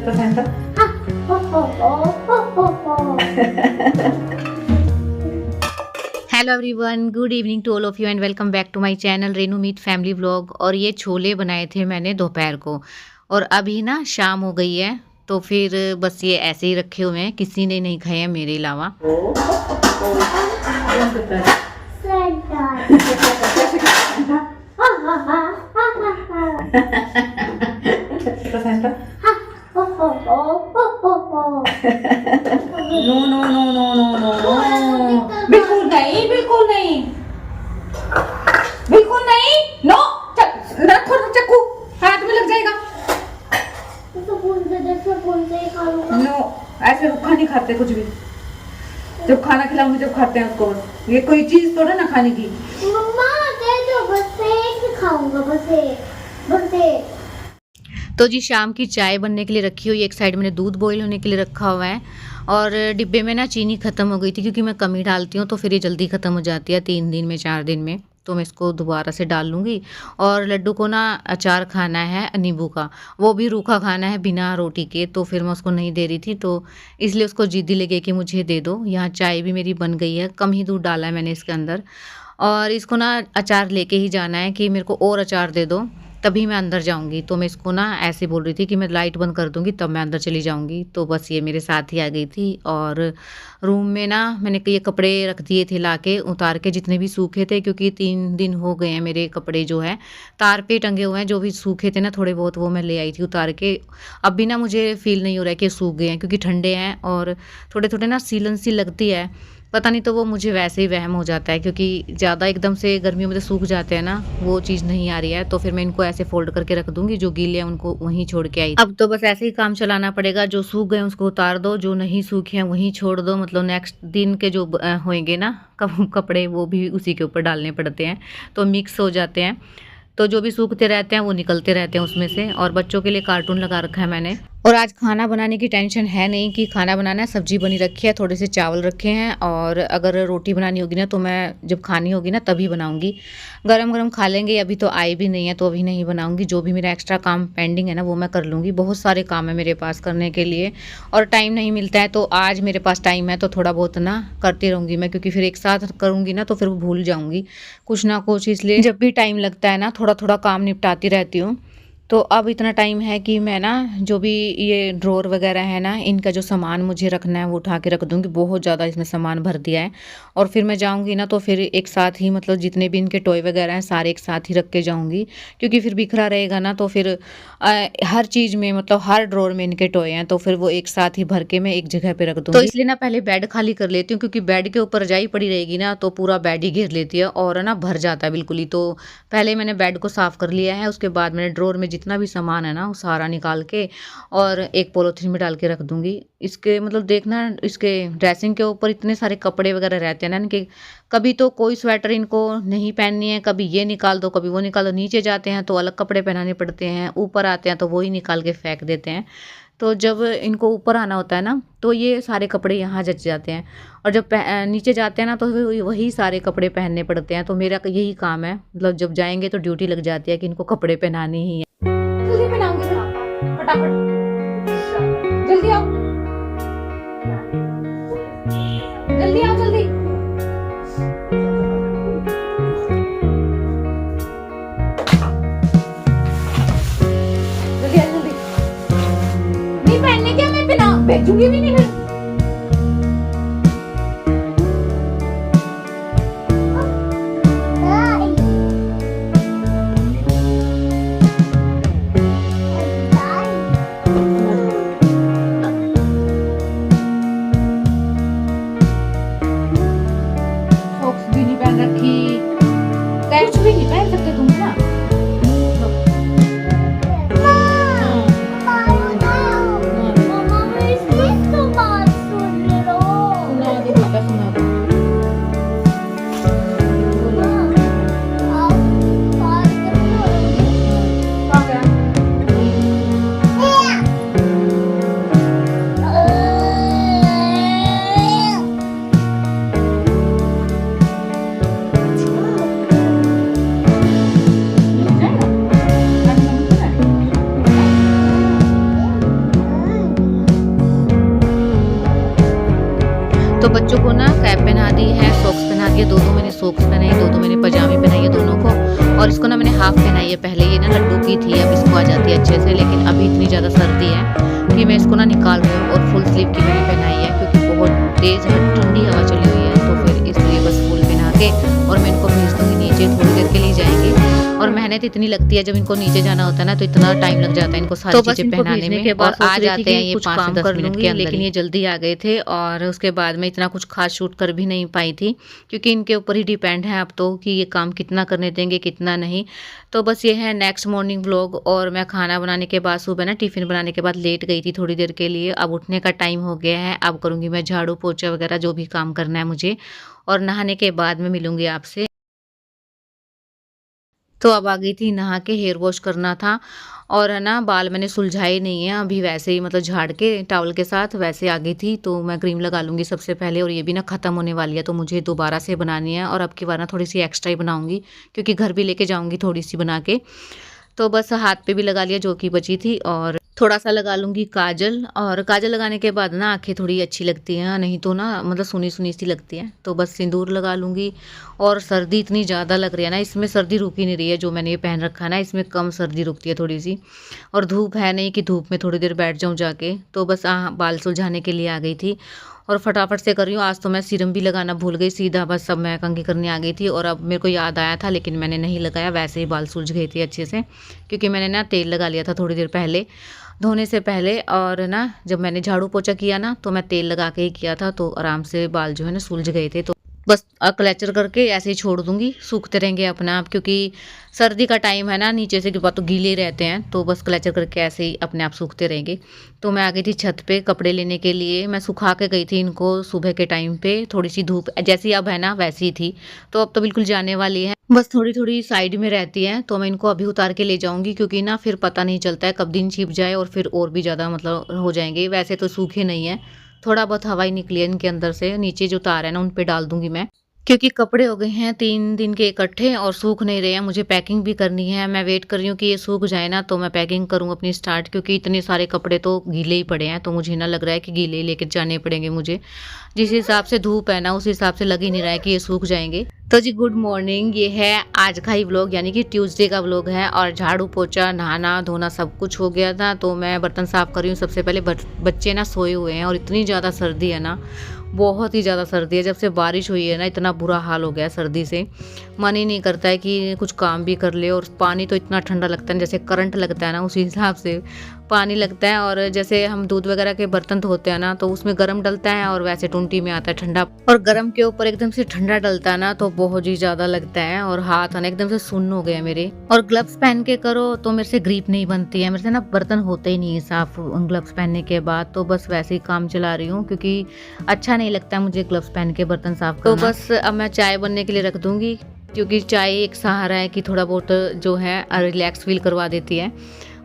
Presenta. Hello everyone, good evening to all of you and welcome back to my channel Renu meet family vlog. और ये छोले बनाए थे मैंने दोपहर को और अभी ना शाम हो गई है, तो फिर बस ये ऐसे ही रखे हुए हैं, किसी ने नहीं खाए हैं मेरे अलावा। Presenta. No no no no no no no, बिल्कुल नहीं, बिल्कुल नहीं, बिल्कुल नहीं। नो, रखो चक्कू, हाथ में लग जाएगा। नो, ऐसे रुखा नहीं खाते कुछ भी। जब खाना खिलाऊंगी जब खाते हैं उसको। बस ये कोई चीज थोड़ा ना खाने की। मम्मा दे दो, बस एक खाऊंगा, बस एक। तो जी शाम की चाय बनने के लिए रखी हुई है, एक साइड मैंने दूध बॉईल होने के लिए रखा हुआ है और डिब्बे में ना चीनी ख़त्म हो गई थी, क्योंकि मैं कम ही डालती हूँ तो फिर ये जल्दी ख़त्म हो जाती है 3 दिन में 4 दिन में, तो मैं इसको दोबारा से डाल लूँगी। और लड्डू को ना अचार खाना है नींबू का, वो भी रूखा खाना है बिना रोटी के, तो फिर मैं उसको नहीं दे रही थी, तो इसलिए उसको ज़िद्दी लगे कि मुझे दे दो। यहाँ चाय भी मेरी बन गई है, कम ही दूध डाला है मैंने इसके अंदर। और इसको ना अचार लेके ही जाना है कि मेरे को और अचार दे दो तभी मैं अंदर जाऊंगी, तो मैं इसको ना ऐसे बोल रही थी कि मैं लाइट बंद कर दूंगी तब मैं अंदर चली जाऊंगी। तो बस ये मेरे साथ ही आ गई थी। और रूम में ना मैंने ये कपड़े रख दिए थे लाके उतार के, जितने भी सूखे थे, क्योंकि 3 दिन हो गए हैं मेरे कपड़े जो है तार पे टंगे हुए हैं, जो भी सूखे थे ना थोड़े बहुत वो मैं ले आई थी उतार के। अब भी ना मुझे फील नहीं हो रहा है कि सूख गए हैं, क्योंकि ठंडे हैं और थोड़े थोड़े ना सीलन सी लगती है, पता नहीं, तो वो मुझे वैसे ही वहम हो जाता है, क्योंकि ज़्यादा एकदम से गर्मियों में तो सूख जाते हैं ना, वो चीज़ नहीं आ रही है। तो फिर मैं इनको ऐसे फोल्ड करके रख दूंगी, जो गीले हैं उनको वहीं छोड़ के आई। अब तो बस ऐसे ही काम चलाना पड़ेगा, जो सूख गए उसको उतार दो, जो नहीं सूखे हैं वहीं छोड़ दो। मतलब नेक्स्ट दिन के जो होंगे ना कपड़े वो भी उसी के ऊपर डालने पड़ते हैं, तो मिक्स हो जाते हैं। तो जो भी सूखते रहते हैं वो निकलते रहते हैं उसमें से। और बच्चों के लिए कार्टून लगा रखा है मैंने। और आज खाना बनाने की टेंशन है नहीं कि खाना बनाना है, सब्जी बनी रखी है, थोड़े से चावल रखे हैं, और अगर रोटी बनानी होगी ना तो मैं जब खानी होगी ना तभी बनाऊंगी। गरम गरम खा लेंगे, अभी तो आई भी नहीं है तो अभी नहीं बनाऊंगी। जो भी मेरा एक्स्ट्रा काम पेंडिंग है ना वो मैं कर लूँगी। बहुत सारे काम है मेरे पास करने के लिए और टाइम नहीं मिलता है, तो आज मेरे पास टाइम है तो थोड़ा बहुत ना करती रहूँगी मैं, क्योंकि फिर एक साथ करूँगी ना तो फिर वो भूल जाऊँगी कुछ ना कुछ, इसलिए जब भी टाइम लगता है ना थोड़ा थोड़ा काम निपटाती रहती हूँ। तो अब इतना टाइम है कि मैं ना जो भी ये ड्रॉर वगैरह है ना, इनका जो सामान मुझे रखना है वो उठा के रख दूँगी। बहुत ज़्यादा इसमें सामान भर दिया है और फिर मैं जाऊँगी ना तो फिर एक साथ ही, मतलब जितने भी इनके टॉय वगैरह हैं सारे एक साथ ही रख के जाऊँगी, क्योंकि फिर बिखरा रहेगा ना तो फिर हर चीज़ में, मतलब हर ड्रॉर में इनके टॉय हैं, तो फिर वो एक साथ ही भर के मैं एक जगह पे रख दूँगी। तो इसलिए ना पहले बेड खाली कर लेती हूँ, क्योंकि बेड के ऊपर रजाई पड़ी रहेगी ना तो पूरा बेड ही घेर लेती है और ना भर जाता है बिल्कुल ही। तो पहले मैंने बेड को साफ़ कर लिया है, उसके बाद मैंने ड्रॉर में जितना भी सामान है ना वो सारा निकाल के और एक पॉलीथीन में डाल के रख दूंगी। इसके मतलब देखना, इसके ड्रेसिंग के ऊपर इतने सारे कपड़े वगैरह रहते हैं ना इनके, कभी तो कोई स्वेटर इनको नहीं पहननी है, कभी ये निकाल दो कभी वो निकाल दो, नीचे जाते हैं तो अलग कपड़े पहनाने पड़ते हैं, ऊपर आते हैं तो वो ही निकाल के फेंक देते हैं। तो जब इनको ऊपर आना होता है ना तो ये सारे कपड़े यहाँ जच जाते हैं, और जब नीचे जाते हैं ना तो वही सारे कपड़े पहनने पड़ते हैं। तो मेरा यही काम है, मतलब जब जाएंगे तो ड्यूटी लग जाती है कि इनको कपड़े पहनाने ही है। जल्दी बनाऊंगी फटाफट, जल्दी आओ, जल्दी आओ, जल्दी। जल्दी आओ, जल्दी। नहीं पहनने क्या, मैं पहना भेजूंगी भी नहीं फिर। कुछ भी नहीं पहन सकते तुम ना। तो बच्चों को ना कैप पहना दी है, सॉक्स पहना दिए, दो मैंने सॉक्स पहनाई, दो मैंने पजामे पहनाई है दोनों को। और इसको ना मैंने हाफ पहनाई है, पहले ये ना लड्डू की थी, अब इसको आ जाती है अच्छे से। लेकिन अभी इतनी ज़्यादा सर्दी है कि मैं इसको ना निकाल रही हूँ। और फुल स्लीव की मैंने पहनाई है क्योंकि बहुत तेज़ ठंडी हवा चली हुई है, तो फिर इसलिए बस फुल पहना के और मैं इनको भेज दूँगी नीचे, थोड़ी देर के लिए जाएंगे। और मेहनत इतनी लगती है जब इनको नीचे जाना होता है ना, तो इतना टाइम लग जाता है इनको सारी चीजें पहनाने में। और आ जाते हैं ये 5 से 10 मिनट के अंदर, लेकिन ये जल्दी आ गए थे। और उसके बाद में इतना कुछ खास शूट कर भी नहीं पाई थी क्योंकि इनके ऊपर ही डिपेंड है अब तो कि ये काम कितना करने देंगे कितना नहीं। तो बस ये है नेक्स्ट मॉर्निंग व्लॉग। और मैं खाना बनाने के बाद सुबह ना टिफिन बनाने के बाद लेट गई थी थोड़ी देर के लिए। अब उठने का टाइम हो गया है, अब करूँगी मैं झाड़ू पोछा वगैरह जो भी काम करना है मुझे। और नहाने के बाद में मिलूंगी आपसे। तो अब आ गई थी नहा के, हेयर वॉश करना था। और है ना बाल मैंने सुलझाए नहीं है अभी, वैसे ही मतलब झाड़ के टॉवल के साथ वैसे आ गई थी। तो मैं क्रीम लगा लूँगी सबसे पहले। और ये भी ना ख़त्म होने वाली है तो मुझे दोबारा से बनानी है। और अब की बार ना थोड़ी सी एक्स्ट्रा ही बनाऊँगी क्योंकि घर भी लेके जाऊँगी थोड़ी सी बना के। तो बस हाथ पे भी लगा लिया जो कि बची थी। और थोड़ा सा लगा लूँगी काजल। और काजल लगाने के बाद ना आँखें थोड़ी अच्छी लगती हैं, नहीं तो ना मतलब सुनी सुनी सी लगती है। तो बस सिंदूर लगा लूँगी। और सर्दी इतनी ज़्यादा लग रही है ना, इसमें सर्दी रुक ही नहीं रही है। जो मैंने ये पहन रखा है ना, इसमें कम सर्दी रुकती है थोड़ी सी। और धूप है नहीं कि धूप में थोड़ी देर बैठ जाऊँ जाके। तो बस बाल सुलझाने के लिए आ गई थी और फटाफट से कर रही हूँ। आज तो मैं सीरम भी लगाना भूल गई, सीधा बस सब मैं कंघी करने आ गई थी। और अब मेरे को याद आया था लेकिन मैंने नहीं लगाया, वैसे ही बाल सुलझ गए थे अच्छे से क्योंकि मैंने ना तेल लगा लिया था थोड़ी देर पहले धोने से पहले। और ना जब मैंने झाड़ू पोछा किया ना तो मैं तेल लगा के ही किया था, तो आराम से बाल जो है ना सुलझ गए थे। तो बस क्लचर करके ऐसे ही छोड़ दूंगी, सूखते रहेंगे अपने आप क्योंकि सर्दी का टाइम है ना, नीचे से तो गीले रहते हैं। तो बस क्लचर करके ऐसे ही अपने आप सूखते रहेंगे। तो मैं आ गई थी छत पे कपड़े लेने के लिए। मैं सुखा के गई थी इनको सुबह के टाइम पे, थोड़ी सी धूप जैसी अब है ना वैसी थी। तो अब तो बिल्कुल जाने वाली है, बस थोड़ी थोड़ी साइड में रहती है। तो मैं इनको अभी उतार के ले जाऊंगी क्योंकि ना फिर पता नहीं चलता है कब दिन छिप जाए और फिर और भी ज़्यादा मतलब हो जाएंगे। वैसे तो सूखे नहीं है, थोड़ा बहुत हवा ही निकली है इनके अंदर से। नीचे जो तार है ना उन पे डाल दूंगी मैं क्योंकि कपड़े हो गए हैं 3 दिन के इकट्ठे और सूख नहीं रहे हैं। मुझे पैकिंग भी करनी है, मैं वेट कर रही हूँ कि ये सूख जाए ना तो मैं पैकिंग करूँ अपनी स्टार्ट, क्योंकि इतने सारे कपड़े तो गीले ही पड़े हैं। तो मुझे ना लग रहा है कि गीले ही लेके जाने पड़ेंगे मुझे। जिस हिसाब से धूप है ना उस हिसाब से लग ही नहीं रहा है कि ये सूख जाएंगे। तो जी गुड मॉर्निंग, ये है आज का ही व्लॉग यानी कि ट्यूसडे का व्लॉग है। और झाड़ू पोछा नहाना धोना सब कुछ हो गया था। तो मैं बर्तन साफ कर रही हूँ सबसे पहले। बच्चे ना सोए हुए हैं और इतनी ज़्यादा सर्दी है ना, बहुत ही ज़्यादा सर्दी है। जब से बारिश हुई है ना इतना बुरा हाल हो गया सर्दी से, मन ही नहीं करता है कि कुछ काम भी कर ले। और पानी तो इतना ठंडा लगता है जैसे करंट लगता है ना उसी हिसाब से पानी लगता है। और जैसे हम दूध वगैरह के बर्तन धोते हैं ना तो उसमें गर्म डलता है और वैसे टुंटी में आता है ठंडा। और गर्म के ऊपर एकदम से ठंडा डलता है ना तो बहुत ही ज्यादा लगता है। और हाथ है ना एकदम से सुन्न हो गया मेरे। और ग्लव्स पहन के करो तो मेरे से ग्रिप नहीं बनती है, मेरे से ना बर्तन होते ही नहीं है साफ ग्लव्स पहनने के बाद। तो बस वैसे ही काम चला रही हूँ क्योंकि अच्छा नहीं लगता मुझे ग्लव्स पहन के बर्तन साफ करना। तो बस अब मैं चाय बनने के लिए रख दूंगी क्योंकि चाय एक सहारा है कि थोड़ा बहुत जो है रिलैक्स फील करवा देती है।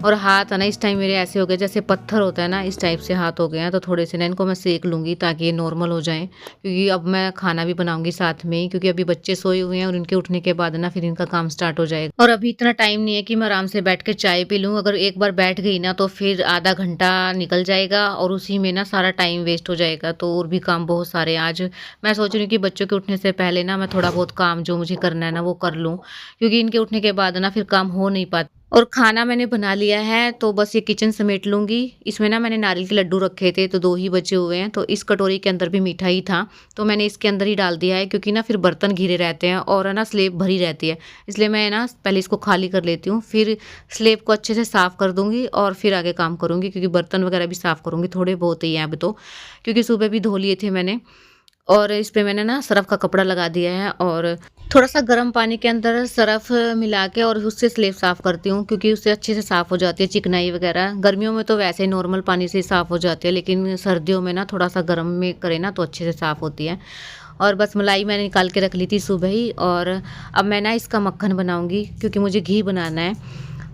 और हाथ है ना इस टाइम मेरे ऐसे हो गए जैसे पत्थर होता है ना, इस टाइप से हाथ हो गए हैं। तो थोड़े से ना इनको मैं सेक लूँगी ताकि ये नॉर्मल हो जाए, क्योंकि अब मैं खाना भी बनाऊंगी साथ में ही, क्योंकि अभी बच्चे सोए हुए हैं और इनके उठने के बाद ना फिर इनका काम स्टार्ट हो जाएगा। और अभी इतना टाइम नहीं है कि मैं आराम से बैठ के चाय पी लूँ। अगर एक बार बैठ गई ना तो फिर आधा घंटा निकल जाएगा और उसी में ना सारा टाइम वेस्ट हो जाएगा। तो और भी काम बहुत सारे आज मैं सोच रही हूँ कि बच्चों के उठने से पहले ना मैं थोड़ा बहुत काम जो मुझे करना है ना वो कर लूँ, क्योंकि इनके उठने के बाद ना फिर काम हो नहीं पाता। और खाना मैंने बना लिया है तो बस ये किचन समेट लूँगी। इसमें ना मैंने नारियल के लड्डू रखे थे तो 2 ही बचे हुए हैं। तो इस कटोरी के अंदर भी मीठा ही था तो मैंने इसके अंदर ही डाल दिया है, क्योंकि ना फिर बर्तन घिरे रहते हैं और है ना स्लेब भरी रहती है। इसलिए मैं ना पहले इसको खाली कर लेती हूँ, फिर स्लेब को अच्छे से साफ़ कर दूँगी और फिर आगे काम करूँगी, क्योंकि बर्तन वगैरह भी साफ़ करूँगी। थोड़े बहुत ही हैं अब तो, क्योंकि सुबह भी धो लिए थे मैंने। और इस पे मैंने ना सरफ का कपड़ा लगा दिया है और थोड़ा सा गर्म पानी के अंदर सरफ मिला के और उससे स्लेब साफ़ करती हूँ, क्योंकि उससे अच्छे से साफ़ हो जाती है चिकनाई वगैरह। गर्मियों में तो वैसे ही नॉर्मल पानी से साफ़ हो जाती है, लेकिन सर्दियों में ना थोड़ा सा गर्म में करे ना तो अच्छे से साफ़ होती है। और बस मलाई मैंने निकाल के रख ली थी सुबह ही। और अब मैं ना इसका मक्खन बनाऊँगी क्योंकि मुझे घी बनाना है।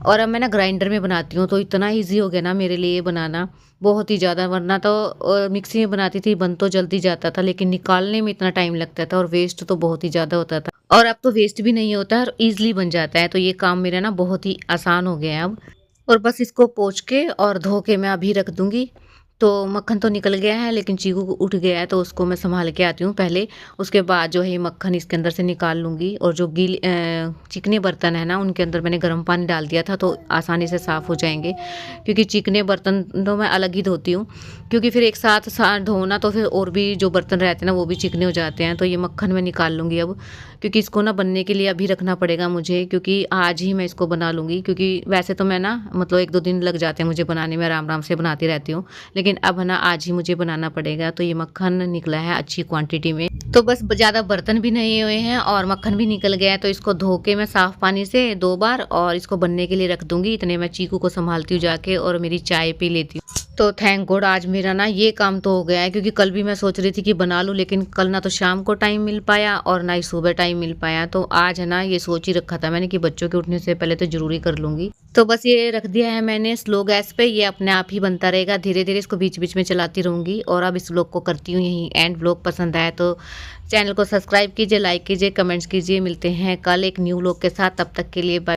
और अब मैं ना ग्राइंडर में बनाती हूँ तो इतना ईजी हो गया ना मेरे लिए बनाना, बहुत ही ज़्यादा। वरना तो मिक्सी में बनाती थी, बन तो जल्दी जाता था लेकिन निकालने में इतना टाइम लगता था और वेस्ट तो बहुत ही ज़्यादा होता था। और अब तो वेस्ट भी नहीं होता है और ईजिली बन जाता है। तो ये काम मेरा ना बहुत ही आसान हो गया है अब। और बस इसको पोंछ के और धो के मैं अभी रख दूँगी तो मक्खन तो निकल गया है, लेकिन चीकू उठ गया है तो उसको मैं संभाल के आती हूँ पहले। उसके बाद जो है ये मक्खन इसके अंदर से निकाल लूँगी। और जो चिकने बर्तन है ना, उनके अंदर मैंने गर्म पानी डाल दिया था तो आसानी से साफ़ हो जाएंगे, क्योंकि चिकने बर्तन तो मैं अलग ही धोती हूँ, क्योंकि फिर एक साथ धोना तो फिर और भी जो बर्तन रहते हैं ना वो भी चिकने हो जाते हैं। तो ये मक्खन मैं निकाल लूँगी अब, क्योंकि इसको ना बनने के लिए अभी रखना पड़ेगा मुझे, क्योंकि आज ही मैं इसको बना लूँगी। क्योंकि वैसे तो मैं ना मतलब 1-2 दिन लग जाते हैं मुझे बनाने में, आराम से बनाती रहती हूँ, लेकिन अब है ना आज ही मुझे बनाना पड़ेगा। तो ये मक्खन निकला है अच्छी क्वांटिटी में, तो बस ज़्यादा बर्तन भी नहीं हुए हैं और मक्खन भी निकल गया है। तो इसको धो के मैं साफ़ पानी से 2 बार और इसको बनने के लिए रख दूँगी। इतने मैं चीकू को संभालती हूँ जाके और मेरी चाय पी लेती हूँ। तो थैंक गॉड आज मेरा ना ये काम तो हो गया है, क्योंकि कल भी मैं सोच रही थी कि बना लूँ, लेकिन कल ना तो शाम को टाइम मिल पाया और ना ही सुबह टाइम मिल पाया। तो आज है ना ये सोच ही रखा था मैंने कि बच्चों के उठने से पहले तो ज़रूरी कर लूँगी। तो बस ये रख दिया है मैंने स्लो गैस पे, ये अपने आप ही बनता रहेगा। धीरे धीरे इसको बीच बीच में चलाती रहूँगी। और अब इस व्लॉग को करती हूँ यहीं एंड। व्लॉग पसंद आया तो चैनल को सब्सक्राइब कीजिए, लाइक कीजिए, कमेंट्स कीजिए। मिलते हैं कल एक न्यू व्लॉग के साथ, तब तक के लिए बाय।